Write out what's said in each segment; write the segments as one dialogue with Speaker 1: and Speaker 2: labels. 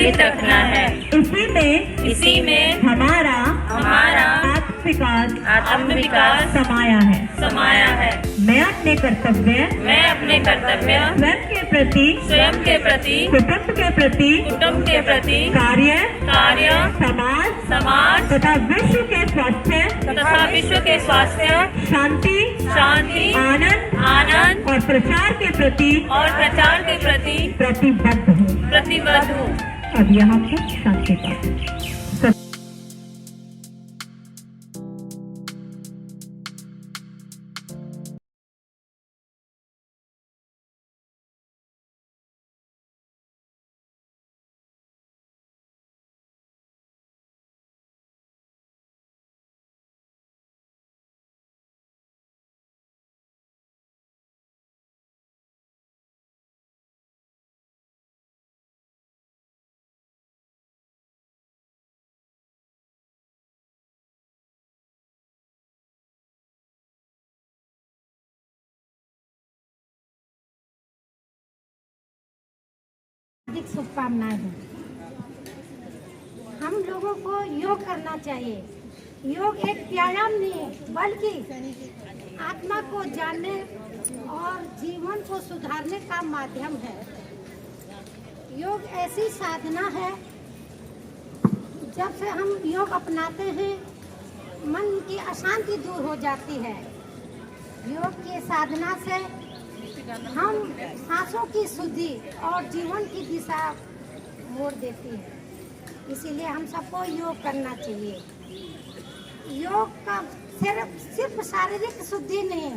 Speaker 1: जीवित रखना है।
Speaker 2: इसी में
Speaker 1: हमारा
Speaker 2: आत्म विकास समाया है।
Speaker 1: मैं अपने कर्तव्य स्वयं के प्रति कुटुंब के प्रति कार्य समाज तथा विश्व के स्वास्थ्य शांति आनंद और प्रचार के प्रति प्रतिबद्ध हूँ। अब यहाँ पर शांति पाठ।
Speaker 3: हार्दिक शुभकामनाएं हैं। हम लोगों को योग करना चाहिए। योग एक व्यायाम नहीं है, बल्कि आत्मा को जानने और जीवन को सुधारने का माध्यम है। योग ऐसी साधना है, जब से हम योग अपनाते हैं मन की अशांति दूर हो जाती है। योग की साधना से हम सांसों की शुद्धि और जीवन की दिशा मोड़ देती है। इसीलिए हम सबको योग करना चाहिए। योग का सिर्फ शारीरिक शुद्धि नहीं,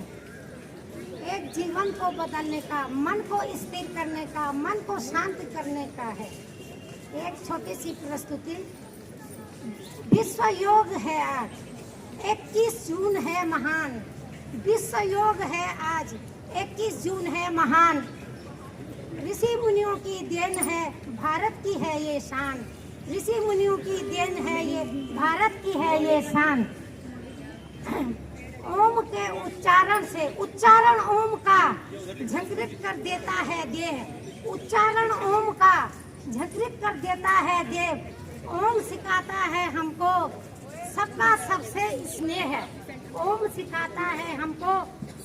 Speaker 3: एक जीवन को बदलने का, मन को स्थिर करने का, मन को शांत करने का है। एक छोटी सी प्रस्तुति। विश्व योग है आज, 21 जून है महान। विश्व योग है आज, 21 जून है महान। ऋषि मुनियों की देन है, भारत की है ये शान। ऋषि मुनियों की देन है ये, भारत की है ये शान। ओम के उच्चारण से, उच्चारण ओम का झंकृत कर देता है देह। उच्चारण ओम का झंकृत कर देता है देव। ओम सिखाता है हमको सबका सबसे स्नेह है। ओम सिखाता है हमको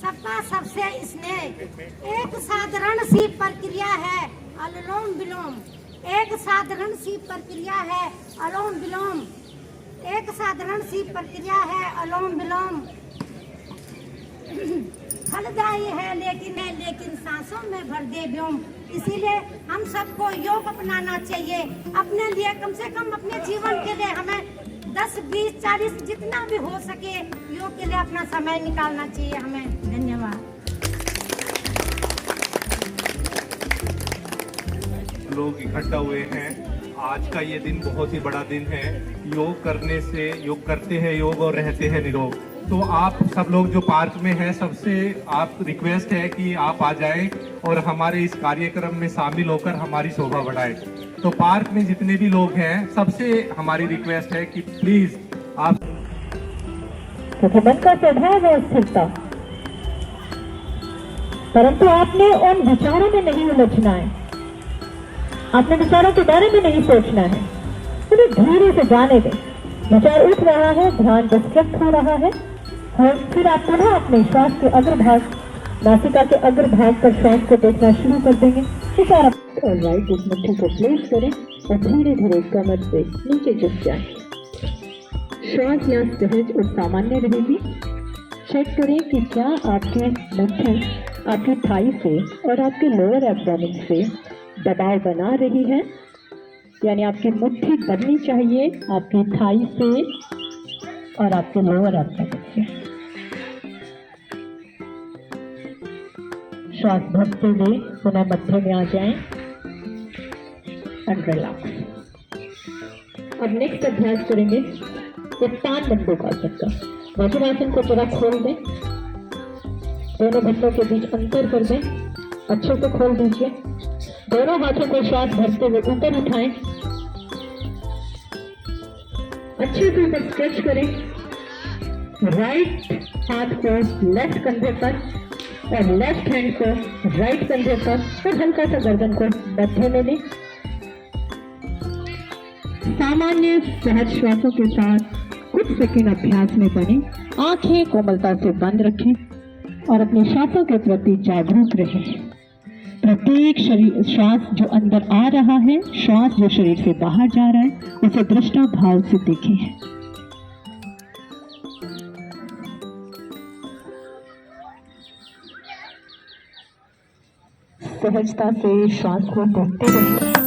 Speaker 3: सबका सबसे स्नेह। एक साधारण सी प्रक्रिया है अनुलोम विलोम। एक साधारण सी प्रक्रिया है अनुलोम विलोम। एक साधारण सी प्रक्रिया है अनुलोम विलोम। फलदायी है लेकिन सांसों में भर दे व्योम। इसीलिए हम सबको योग अपनाना चाहिए। अपने लिए कम से कम अपने जीवन के लिए हमें 10, 20, 40 जितना भी हो सके योग के लिए अपना समय निकालना चाहिए हमें। धन्यवाद।
Speaker 4: लोग इकट्ठा हुए हैं। आज का ये दिन बहुत ही बड़ा दिन है। योग करने से, योग करते हैं योग और रहते हैं निरोग। तो आप सब लोग जो पार्क में हैं, सबसे आप रिक्वेस्ट है कि आप आ जाएं और हमारे इस कार्यक्रम में शामिल होकर हमारी शोभा बढ़ाएं। तो पार्क में जितने भी लोग हैं, सबसे हमारी रिक्वेस्ट है कि प्लीज आप।
Speaker 1: तथा मन का स्वभाव है स्थिरता, परंतु आपने उन विचारों में नहीं उलझना है। आपने विचारों के बारे में नहीं सोचना है, उन्हें धीरे से जाने दें। विचार उठ रहा है, ध्यान डिस्ट्रैक्ट हो रहा है, और फिर आप पुनः अपने श्वास के अग्रभाग, नासिका के अग्रभाग पर श्वास को देखना शुरू कर देंगे। ऑलराइट, इस मुट्ठी को प्लेस करें और धीरे धीरे कमर से नीचे झुक जाए। श्वास या सहज और सामान्य रहेगी। चेक करें कि क्या आपकी मुट्ठी आपकी थाई से और आपके लोअर एब्डोमेन से दबाव बना रही है, यानी आपकी मुट्ठी बननी चाहिए आपकी थाई से और आपके लोअर एब्डोमेन से। श्वास भरते हुए पुनः मध्य में आ जाएं एंड रिलैक्स। अब नेक्स्ट अभ्यास करेंगे उत्तान बंधोपासन का। वज्रासन को पूरा खोल दें, दोनों बंधों के बीच अंतर कर दें, अच्छे से खोल दीजिए। दोनों हाथों को श्वास भरते हुए ऊपर उठाएं, अच्छे से ऊपर स्ट्रेच करें। राइट हाथ को लेफ्ट कंधे पर और लेफ्ट हैंड को राइट कंधे पर और हल्का सा गर्दन को मध्य में लें। सामान्य सहज श्वासों के साथ कुछ सेकंड अभ्यास में बने, आंखें कोमलता से बंद रखें और अपने श्वासों के प्रति जागरूक रहें। प्रत्येक शरीर श्वास जो अंदर आ रहा है, श्वास जो शरीर से बाहर जा रहा है, उसे दृष्टा भाव से देखें। सहजता से श्वास को देखते रहें,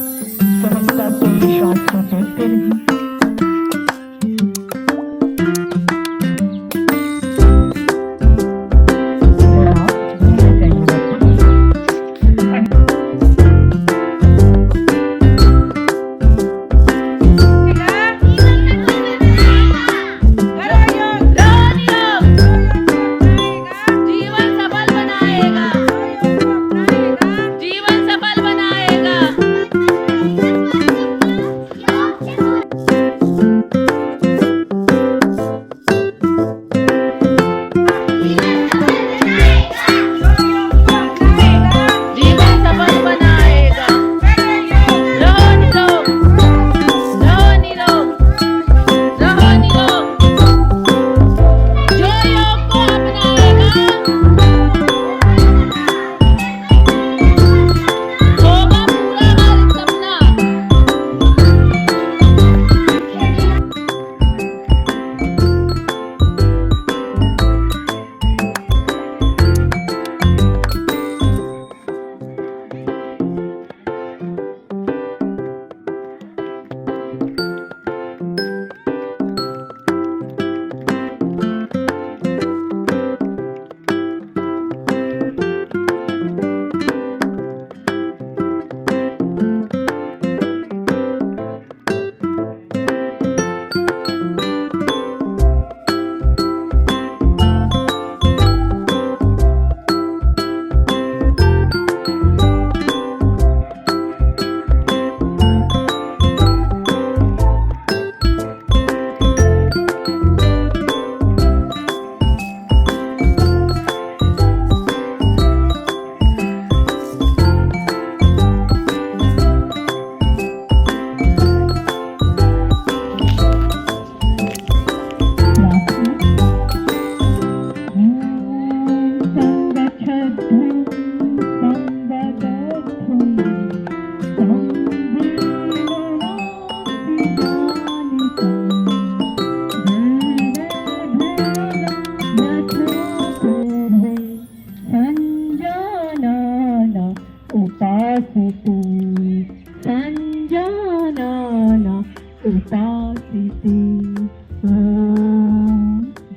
Speaker 1: सहजता से श्वास को देखते रहें।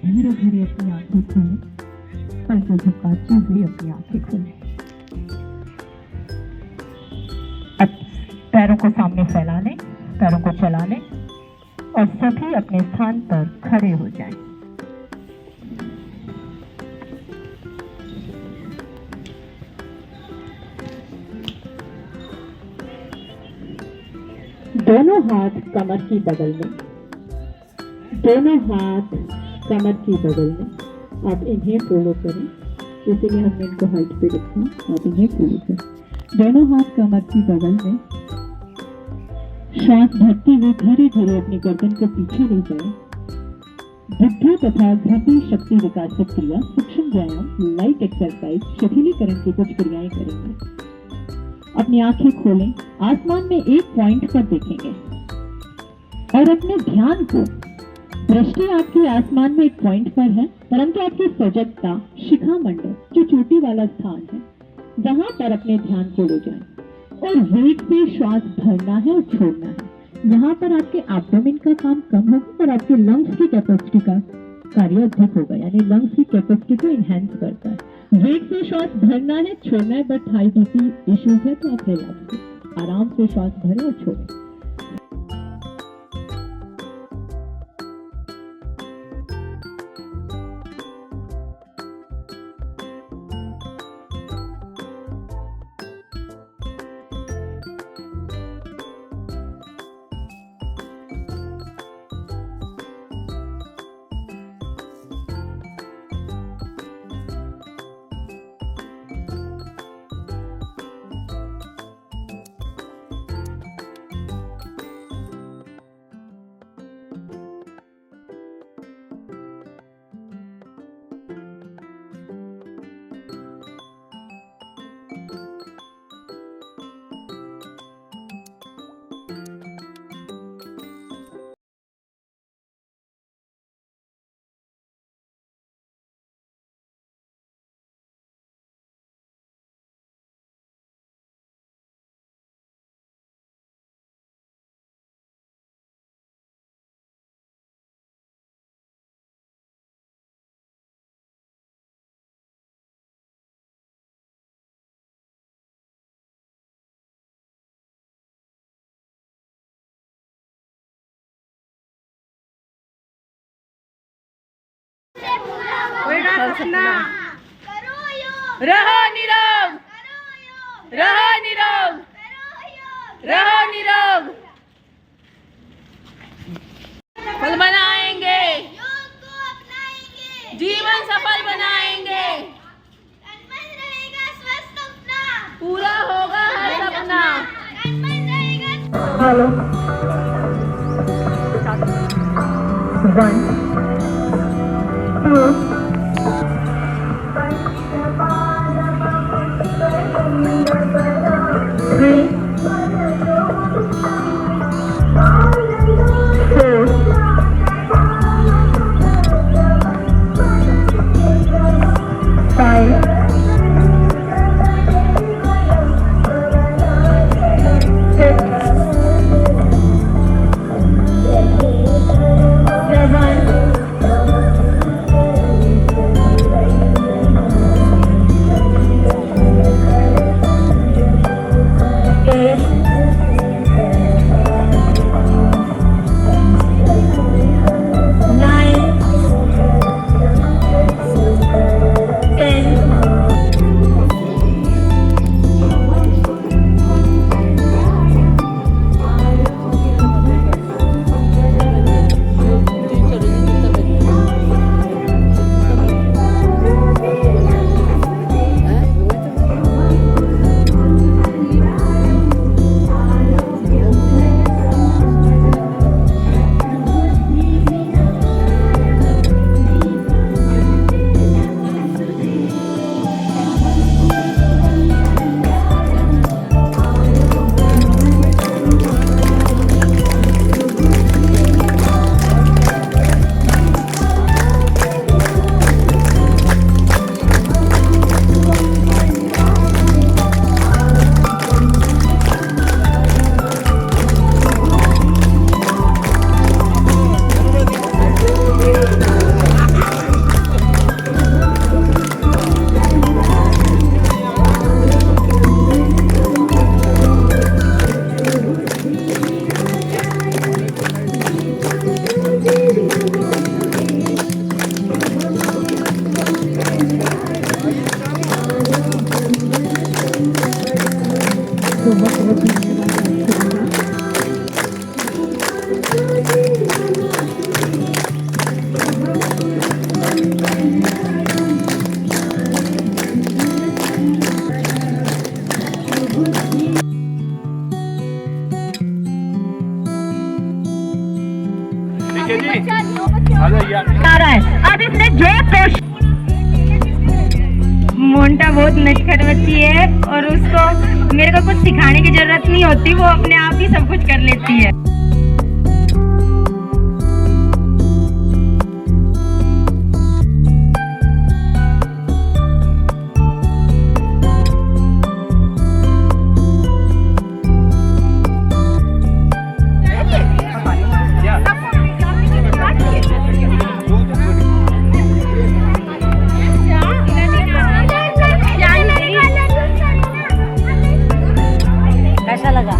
Speaker 1: धीरे धीरे अपनी आंखें खोलें, पलकें झपकाते हुए अपनी आंखें खोलें। अब पैरों को सामने फैला लें, पैरों को चला लें और सभी अपने स्थान पर खड़े हो जाएं। दोनों हाथ कमर की बगल में, दोनों हाथ कमर की बगल में। आप इन्हें फॉलो करें, इसीलिए हमने इनको हाइट पे रखा। आप इन्हें फॉलो करें, दोनों हाथ कमर की बगल में। श्वास भरते हुए धीरे धीरे अपनी गर्दन को पीछे ले जाए। बुद्धि तथा धृति शक्ति विकासक क्रिया, सूक्ष्म व्यायाम, लाइट एक्सरसाइज, शिथिलीकरण की कुछ क्रियाएं करेंगे। अपनी आंखें खोलें, आसमान में एक पॉइंट पर देखेंगे और अपने ध्यान को, दृष्टि आपकी आसमान में एक पॉइंट पर है, परंतु आपकी सजगता शिखा मंडल जो चोटी वाला स्थान है, वहां पर अपने ध्यान को ले जाएं और वेग से श्वास भरना है और छोड़ना है। यहाँ पर आपके एब्डोमेन का काम कम होगा और आपके लंग्स की कैपेसिटी का कार्य अधिक होगा, यानी लंग्स की कैपेसिटी को इनहेंस करता है। वेग से श्वास भरना है, छोड़ना है, बट हाई बीपी इश्यूज है तो आप रिलैक्स आराम से श्वास भरें और छोड़ें।
Speaker 2: सपना रहो निरोग रहो निरोग रहो निरोग फल बनाएंगे जीवन सफल बनाएंगे पूरा होगा हर सपना
Speaker 1: हेलो 1 2 3
Speaker 4: ठीक है जी आ जाइए
Speaker 1: आ रहा है। अब इसने जो कोशिश
Speaker 2: मोंटा बहुत नटखट बच्ची है और उसको मेरे को कुछ सिखाने की जरूरत नहीं होती, वो अपने आप ही सब कुछ कर लेती है।
Speaker 1: कैसा लगा?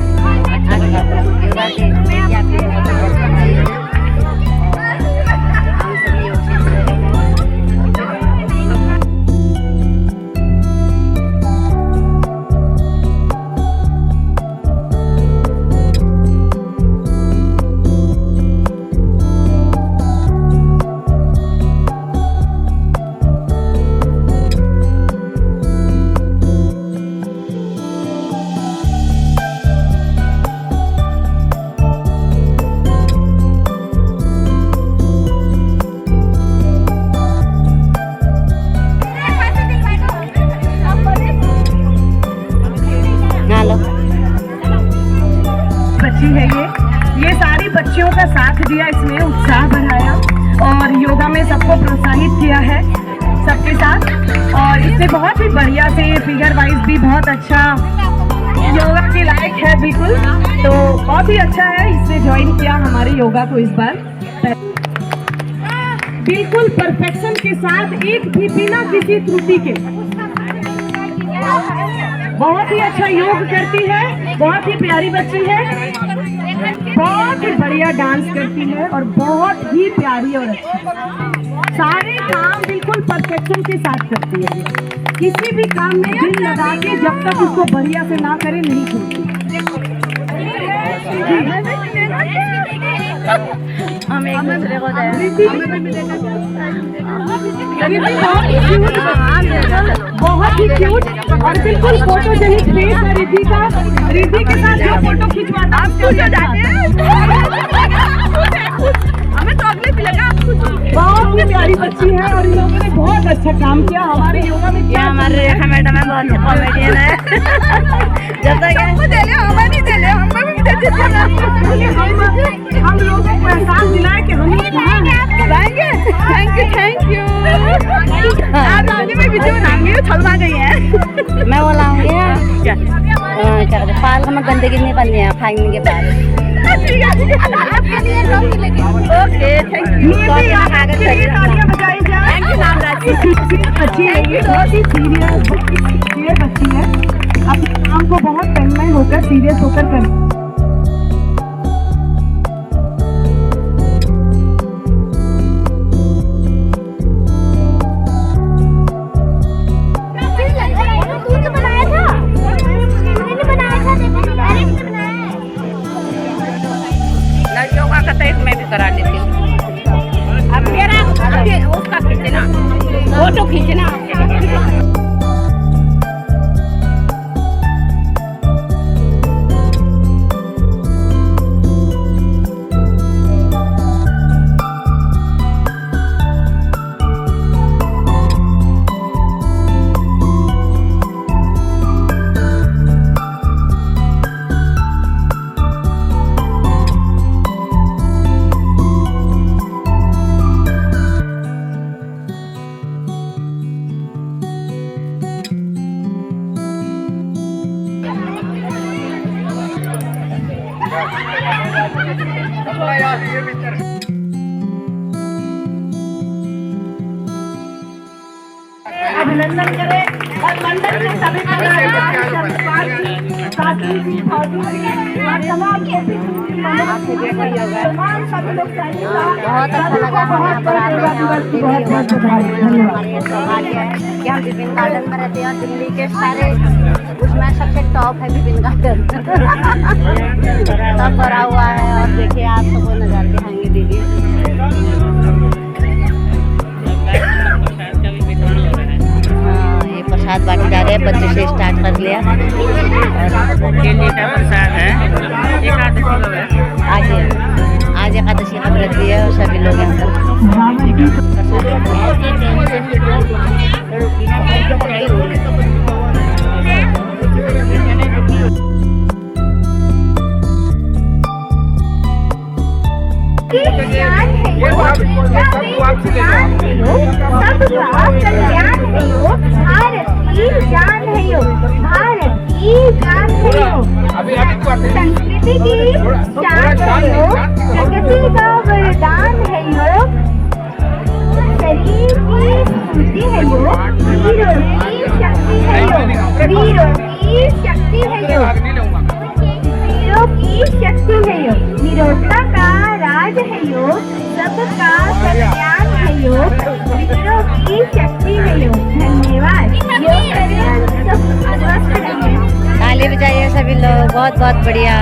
Speaker 2: बच्ची है ये सारी बच्चियों का साथ दिया, इसमें उत्साह बढ़ाया और योगा में सबको प्रोत्साहित किया है सबके साथ। और इससे बहुत ही बढ़िया से फिगर वाइज भी बहुत अच्छा योगा के लायक है बिल्कुल, तो बहुत ही अच्छा है। इसने ज्वाइन किया हमारे योगा को इस बार बिल्कुल परफेक्शन के साथ, एक भी बिना किसी त्रुटि के। बहुत ही अच्छा योग करती है, बहुत ही प्यारी बच्ची है, बहुत ही बढ़िया डांस करती है और बहुत ही प्यारी और अच्छी। सारे काम बिल्कुल बिल्कुल परफेक्शन के साथ करती है। किसी भी काम में दिल लगा के जब तक उसको बढ़िया से ना करे नहीं छोड़ती।
Speaker 5: हम एक दूसरे को
Speaker 2: बहुत ही क्यूट और बिल्कुल फोटोजेनिक फेस है रिद्धि का। रिद्धि के साथ जो फोटो खिंचवाता हमें तो अगले भी लगा। बहुत ही प्यारी बच्ची है और इन लोगों ने बहुत अच्छा काम किया हमारे योगा में।
Speaker 5: ये हमारे रेखा मैडम है, बहुत कॉमेडियन है। जब तक हमें दे ले, हमें नहीं दे ले, हमें भी दे दे।
Speaker 2: हम लोगों को एहसास दिलाए कि हम
Speaker 5: जाएंगे। Thank you. आप आगे में वीडियो बनाएंगे, छलवा गई है। मैं वो लाऊंगी क्या कहते पाल में गंदगी नहीं बननी है खाने के बाद। Okay thank you.
Speaker 2: अच्छी है ये, बहुत ही सीरियस बच्ची है। अपने काम को बहुत तन्मय होकर सीरियस होकर कर।
Speaker 5: योगा का तो मैं भी करा लेती हूँ। अब मेरा उसका खींचना, फोटो खींचना।
Speaker 2: अभिनंदन करें और मंडल के सभी
Speaker 5: बहुत अच्छा लगा हमें पर आने और बहुत हमारे सौभाग्य है कि हम विपिन गार्डन में रहते हैं और दिल्ली के सारे उसमें सबसे टॉप है विपिन गार्डन। सब भरा हुआ है और देखिए आप सबको नज़ारे दिखाएंगे दीदी। प्रसाद बांटे जा रहे हैं, बच्चे से स्टार्ट कर लिया। केले का प्रसाद है, आज एकादशी का व्रत भी है और सभी लोग यहाँ
Speaker 6: संस्कृति की शान है योग, प्रकृति का वरदान है योग, शरीर की स्फूर्ति है योग, वीरों की शक्ति है योग, वीरों की शक्ति है योग, वीरों की शक्ति है योग, वीरता का राज है योग, सबका कल्याण है योग, वीरों की शक्ति है योग। धन्यवाद। योग करें, सब स्वस्थ रहें।
Speaker 5: ताली बजाइए सभी लोग, बहुत बहुत बढ़िया।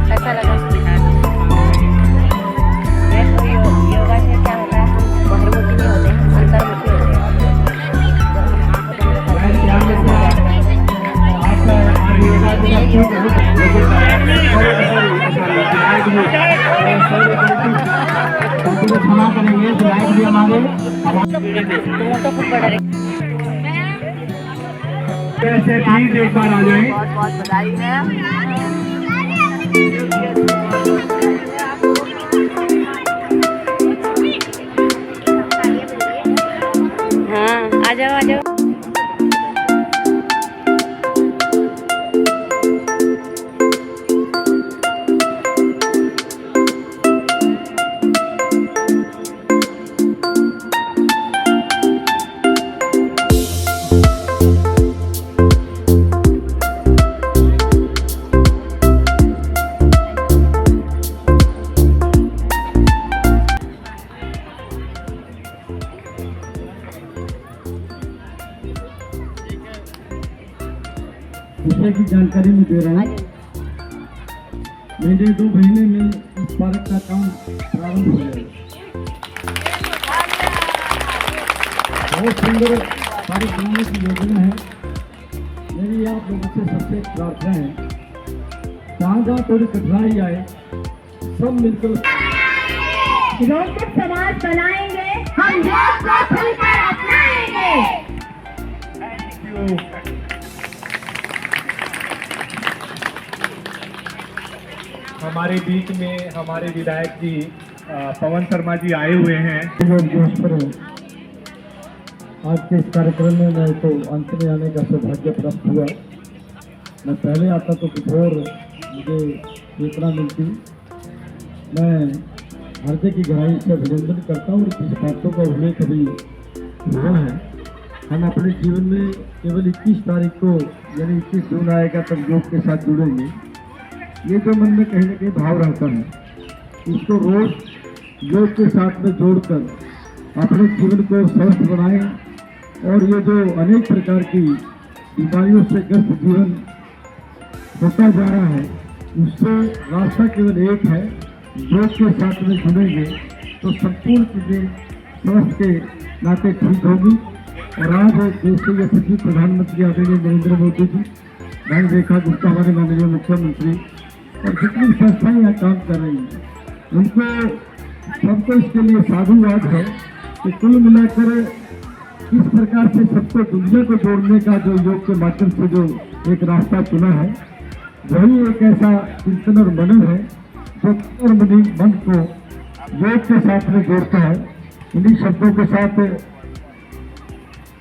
Speaker 5: कैसा लगा? योगा से क्या होता है, हम बहिर्मुखी नहीं होते, अंतर्मुखी होते
Speaker 7: क्षमा करेंगे लाइट भी हमारे ऐसे प्लीज एक बार आ जाए।
Speaker 5: बहुत बहुत बधाई है। हाँ आ जाओ आ जाओ।
Speaker 7: जानकारी मैं दे रहा हूँ। मेरे 2 महीने में इस पार्क का काम प्रारंभ हो गया। बहुत सुंदर पार्क बनाने की योजना है। मेरी आप लोगों से सबसे प्रार्थना है, जहाँ जहाँ थोड़ी कठिनाई आए सब मिलकर
Speaker 1: रोचक समाज बनाएंगे, हम योग को खुलकर अपनाएंगे।
Speaker 4: हमारे बीच में हमारे विधायक जी पवन शर्मा जी आए हुए हैं।
Speaker 7: आज के इस कार्यक्रम में मैं तो अंत में आने का सौभाग्य प्राप्त हुआ। मैं पहले आता तो कुछ और मुझे सूचना मिलती। मैं हृदय की गहराई से अभिनंदन करता हूँ। जिस बातों का उल्लेख अभी हुआ है, हम अपने जीवन में केवल 21 तारीख को यानी 21 जून आएगा तब योग के साथ जुड़ेंगे। ये जो मन में कहीं ना कहीं भाव रहता है, इसको रोज योग के साथ में जोड़कर अपने जीवन को स्वस्थ बनाएं। और ये जो अनेक प्रकार की बीमारियों से ग्रस्त जीवन होता जा रहा है, उससे रास्ता केवल एक है, योग के साथ में जुड़ेंगे तो संपूर्ण चीज़ें स्वास्थ्य के नाते ठीक होगी। और आज देश के यशस्वी प्रधानमंत्री आदरणीय नरेंद्र मोदी जी, बैंक रेखा गुप्ता हमारे माननीय मुख्यमंत्री और जितनी संस्थाएं यहाँ काम कर रही हैं, उनको सबको इसके लिए साधुवाद है कि कुल मिलाकर इस प्रकार से सबको दुनिया को जोड़ने का जो योग के माध्यम से जो एक रास्ता चुना है, वही एक ऐसा चिंतन और मनन है जो और मन को योग के साथ में जोड़ता है। इन्हीं शब्दों के साथ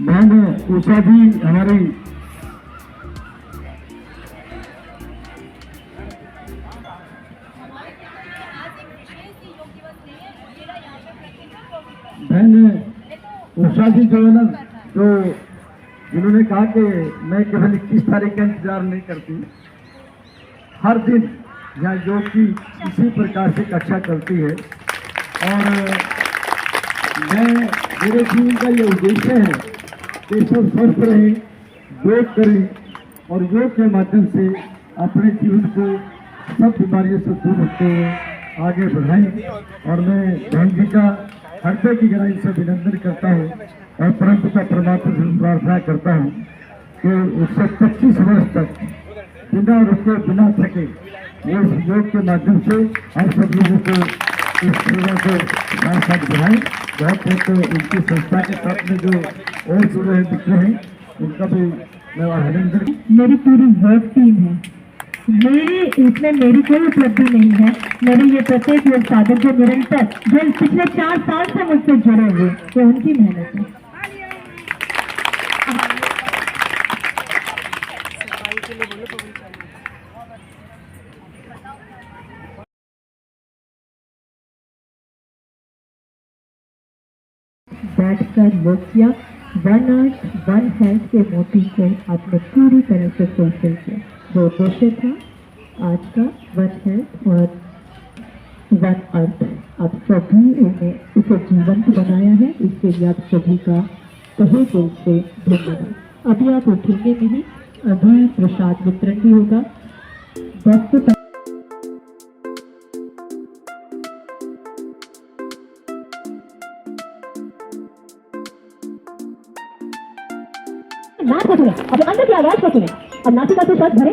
Speaker 7: मैंने उषा जी हमारी बहन उषा जी जो है ना, तो जिन्होंने कहा कि मैं केवल 21 तारीख का इंतजार नहीं करती, हर दिन यहाँ योग की इसी प्रकार से कक्षा चलती है। और मेरे जीवन का ये उद्देश्य है कि सब स्वस्थ रहें, योग करें और योग के माध्यम से अपने जीवन को सब बीमारियों से दूर रखते हुए आगे बढ़ाएं। और मैं बहन जी का हृदय की गहराई से अभिनंदन करता हूँ और परमपिता परमात्मा से प्रार्थना करता हूँ कि उससे 25 वर्ष तक बिना रुके बिना थके ये योग के माध्यम से हम सब लोगों को इस सेवा को साथ बढ़ाएं। बहुत उनकी संस्था के साथ में जो और जुड़े हैं मित्र हैं, उनका भी मैं अभिनंदन।
Speaker 1: मेरी पूरी वर्क टीम है, मेरी कोई उपलब्धि नहीं है। मेरे ये प्रत्येक योग साधक जो निरंतर जो पिछले 4 साल से मुझसे जुड़े हुए, वो उनकी मेहनत है। बैठकर योग किया, 1 अर्थ 1 हेल्थ के मोटी को आपने पूरी तरह से फुलफिल किया। जो उद्देश्य था आज का 1 हेल्थ और 1 अर्थ, आप सभी ने इसे जीवंत बनाया है। इसके लिए आप सभी का तहे दिल से धन्यवाद। अभी आप उठेंगे नहीं, अभी प्रसाद वितरण भी होगा। 10 से नाक को सुने, अपने अंदर की आवाज को सुने और नासिका से श्वास भरे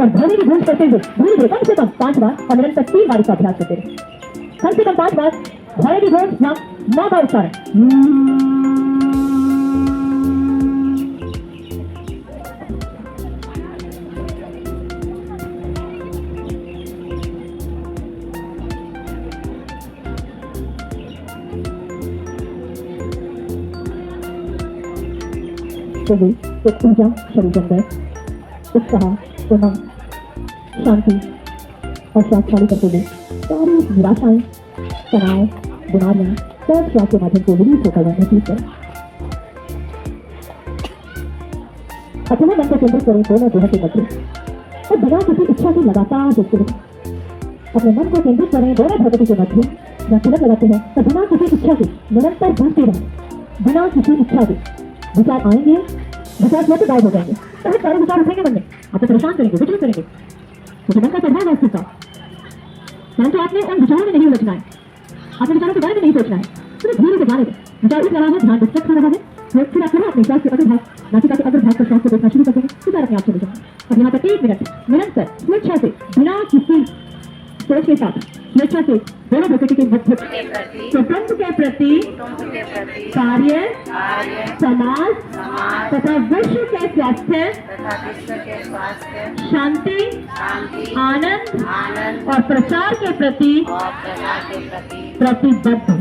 Speaker 1: और ध्वनि की गूंज करते हुए धीरे धीरे कम से कम 5 बार और निरंतर 3 बार इसका अभ्यास करते रहे। कम से कम 5 बार ध्वनि की गूंज या 9 बार उच्चारण। सभी एक ऊर्जा शरीर के अंदर उत्साह, उमंग, शांति और श्वास खाली करते हुए सारी निराशाएं, तनाव, बीमारियां सब श्वास के माध्यम से रिलीज होकर महसूस करें। अकेले मन को केंद्रित करें दोनों देह के मध्य और बिना किसी इच्छा के लगातार देखते रहें। अपने मन को केंद्रित करें दोनों भगवती के मध्य। जब तिलक लगाते हैं तो बिना किसी इच्छा के निरंतर घूमते रहें, बिना किसी इच्छा के। विचार आएंगे, विचार स्वतः गायब हो जाएंगे। तो सारे विचार उठेंगे मन में, आपको परेशान करेंगे, विचलित करेंगे, मुझे मन का चढ़ाव है उसके साथ, परंतु आपने उन विचारों में नहीं उलझना है, आपने विचारों के बारे में नहीं सोचना है, सिर्फ धीरे से जाने दें। विचार उठ रहा है, ध्यान डिस्ट्रैक्ट हो रहा है, फिर आप करो अपने श्वास के अग्र भाग, नासिका के अग्र भाग पर श्वास को देखना शुरू कर देंगे, विचार अपने आप चले जाएंगे। अब यहाँ पर 1 मिनट निरंतर स्वेच्छा से, बिना किसी सोच के साथ, स्वेच्छा से दोनों प्रकृति के मध्य स्वतंत्र के प्रति कार्य, समाज तथा विश्व के स्वास्थ्य, शांति, आनंद और प्रचार के प्रति प्रतिबद्ध हो।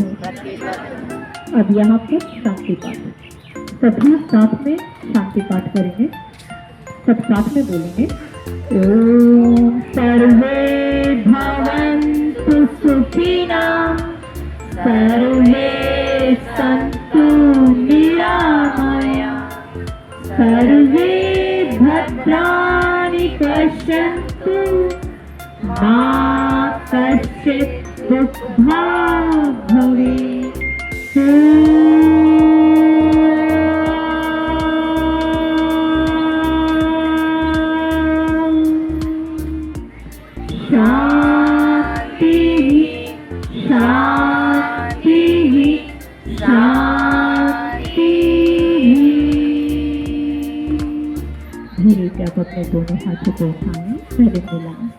Speaker 1: अब यहाँ पर शांति पाठ, सभी साथ में शांति पाठ करेंगे, सब साथ में बोलेंगे। ओम सर्वे भवन्तु सुखिनः, सर्वे सन्तु निरामया, सर्वे भद्राणि पश्यन्तु, मा कश्चित् दुःखभाग् भवेत्। शांति शांति शांति। धीरे से आप अपने दोनों हाथों को उठाएं, पहले मिलाएं।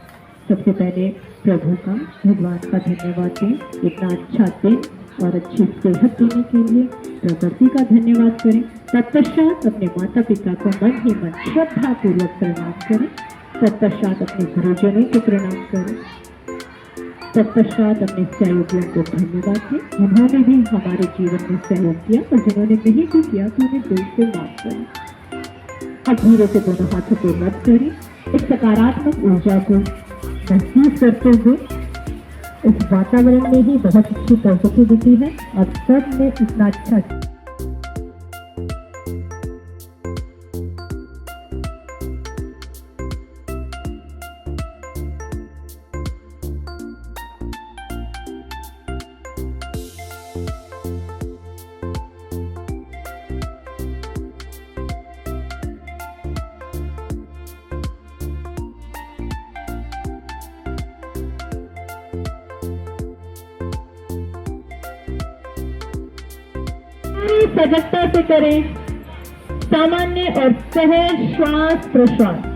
Speaker 1: सबसे पहले प्रभु का, भगवान का धन्यवाद दें इतना अच्छा दिन और अच्छी सेहत देने के लिए। प्रकृति का धन्यवाद करें। तत्पश्चात अपने माता पिता को मन ही मन श्रद्धा पूर्वक प्रणाम करें। तत्पश्चात अपने गुरुजनों को प्रणाम करें। तत्पश्चात अपने सहयोगियों को धन्यवाद दें, जिन्होंने भी हमारे जीवन में सहयोग किया और जिन्होंने नहीं भी किया तो उन्हें दिल से माफ करें। अब धीरे से दोनों हाथों को रब करें। इस सकारात्मक ऊर्जा को महसूस करते हुए इस वातावरण में ही बहुत अच्छी पॉजिटिविटी है और सब में इतना अच्छा। सजगता से करें सामान्य और सहज श्वास प्रश्वास।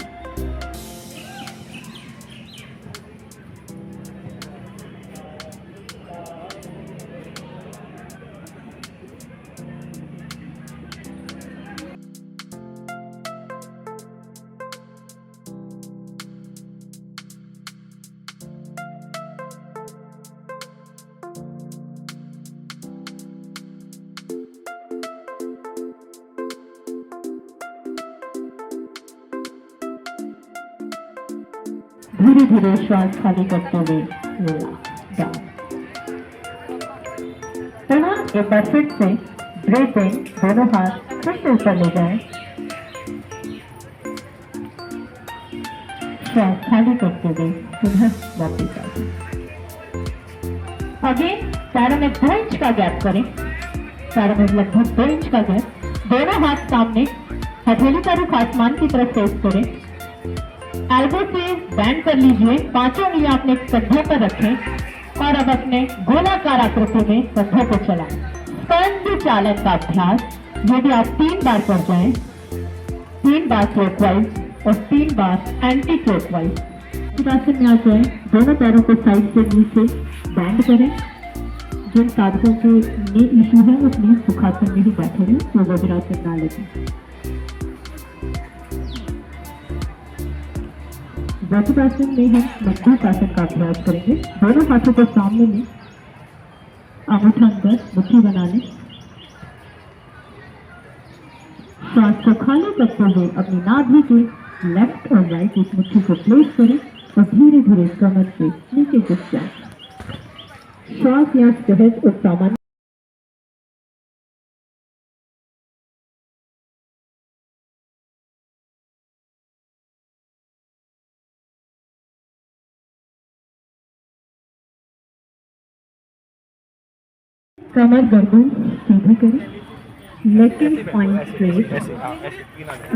Speaker 1: धीरे धीरे श्वास खाली करते हुए डाउन। पुनः एक बार फिर से ब्रेथ इन, दोनों हाथ फिर से ऊपर ले जाएं। श्वास खाली करते हुए पुनः वापस आ जाएं। आगे पैरों में 2 इंच का गैप करें। पैरों में लगभग 2 इंच का गैप। दोनों हाथ सामने, हथेली का रुख आसमान की तरफ फेस करें। एल्बो से बैंड कर लीजिए। 5 उंगलियां अपने कंधों पर रखें और अब अपने गोलाकार आकृति में कंधों को चलाएं। स्कंद चालन का अभ्यास, यदि आप 3 बार कर जाएं, 3 बार क्लॉकवाइज और 3 बार एंटी क्लॉकवाइज। आसन में आ जाए। दोनों पैरों को साइड से नीचे बैंड करें। जिन साधकों के नी इशू है वो प्लीज सुखासन में ही बैठे रहें, तो वज्रासन ना लें। वज्रासन में हम मध्यासन का अभ्यास करेंगे। दोनों हाथों को सामने में, अंगूठा अंदर मुट्ठी बना लें। श्वास को खाली करते हुए अपनी नाभि के लेफ्ट और राइट इस मुट्ठी को प्लेस करें और धीरे धीरे कमर से नीचे झुक जाए। श्वास या सहज और सामान्य कमर गर्दन सीधी करें। लेकिन पॉइंट स्ट्रेट,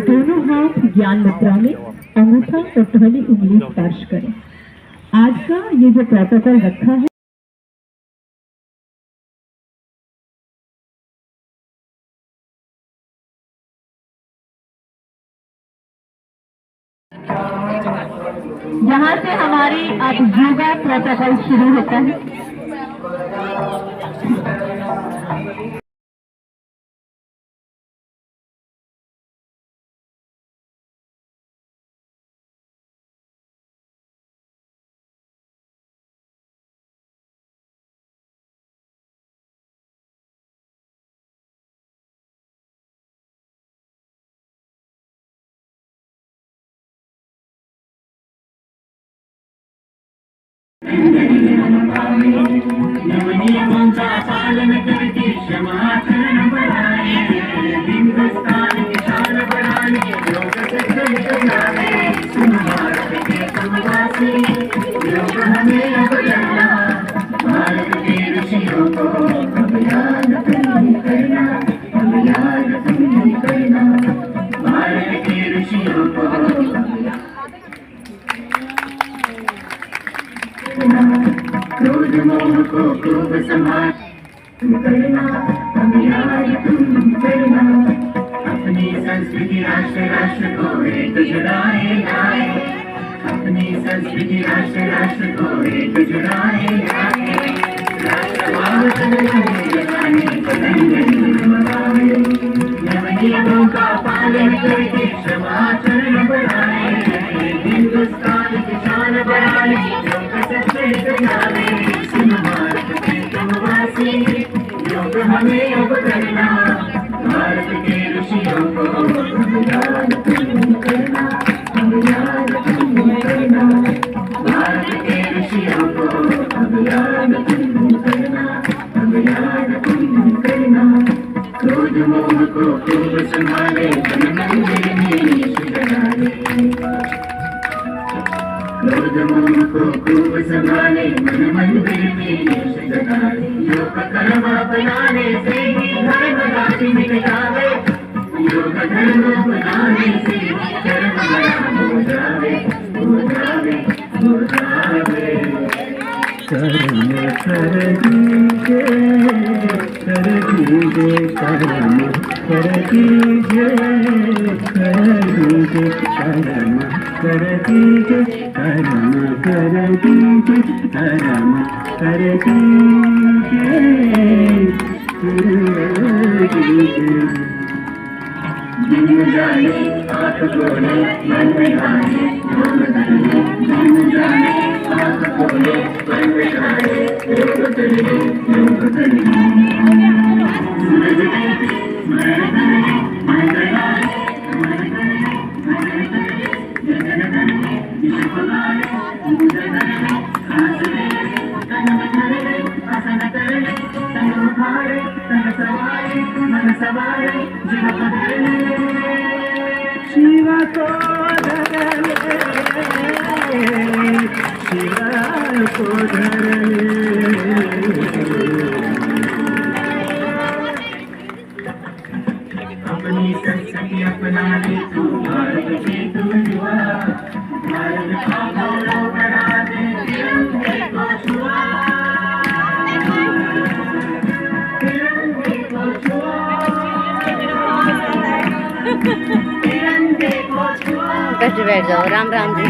Speaker 1: दोनों हाथ ज्ञान मुद्रा में, अंगूठा और पहली उंगली स्पर्श करें। आज का ये जो प्रोटोकॉल रखा है, यहाँ से हमारी अब योगा प्रोटोकॉल शुरू होता है।
Speaker 8: अपनी संस्कृति राष्ट्र राष्ट्र को एक जुड़ाए लाए, अपनी संस्कृति राष्ट्र राष्ट्र को एक जुड़ाए लाए, नवनियमों का पालन करके क्षमाचरण बढ़ाए, हिंदुस्तान की शान बढ़ाए, योग सबसे जाने, सुन भारत के तुम वासी, योग हमें अब करना, भारत के ऋषियों को याद करना, याद करना, भारत के ऋषियों को याद करना, याद करना, क्रोध मोह को खूब संभाले, मन मंदिर में डाले, क्रोध मोह को खूब संभाले, मन मंदिर में डाले, योग कर्म अपनाने से ही धर्म जाति मिट जावे, योग धर्म अपनाने से कर्म बड़ा हो जावे, हो जावे, हो जावे। कर्म कर दीजिए, कर दीजिए, कर्म कर दीजिए, कर दीजिए, कर्म कर दीजिए, कर्म कर दीजिए, कर्म कर दीजिए। दिन जाने आँख खोले, मन में आए, योग करिए, दिन जाने आँख खोले, मन में आए, योग करिए, योग करिए। सूरज देवी स्मरण करिए, मन लगाए, मन करिए, मन करिए, जगन करिए, विश्व पकाए, पूजा करिए, सांस ले, तन में करिए, आसन करिए, तन उठाए, तन सवारे, मन सवारे, जीव को धरे, शिव को धरे, शिव को धरे। अपनी संस्कृति अपना ले तू, भारत की तू युवा, भारत का गौरव बढ़ा दे, तिरंगे को छुआ, तिरंगे को छुआ, तिरंगे को छुआ।
Speaker 5: कष्ट बैठ जाओ। राम राम जी।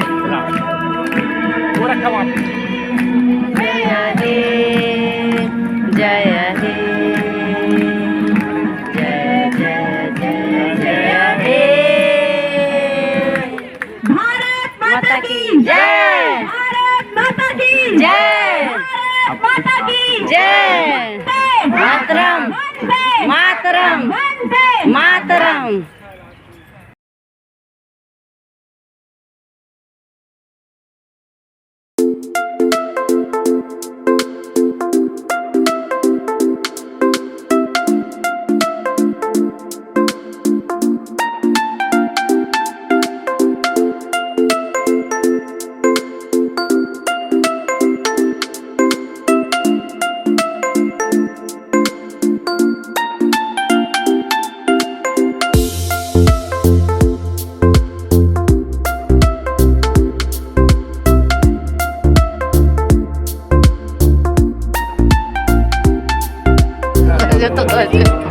Speaker 5: जय हे, जय हे, जय जय जय जय हे। भारत माता की जय, भारत माता की जय, भारत माता की जय। मातरम, मातरम, मातरम। 떨어져 또 떨어져.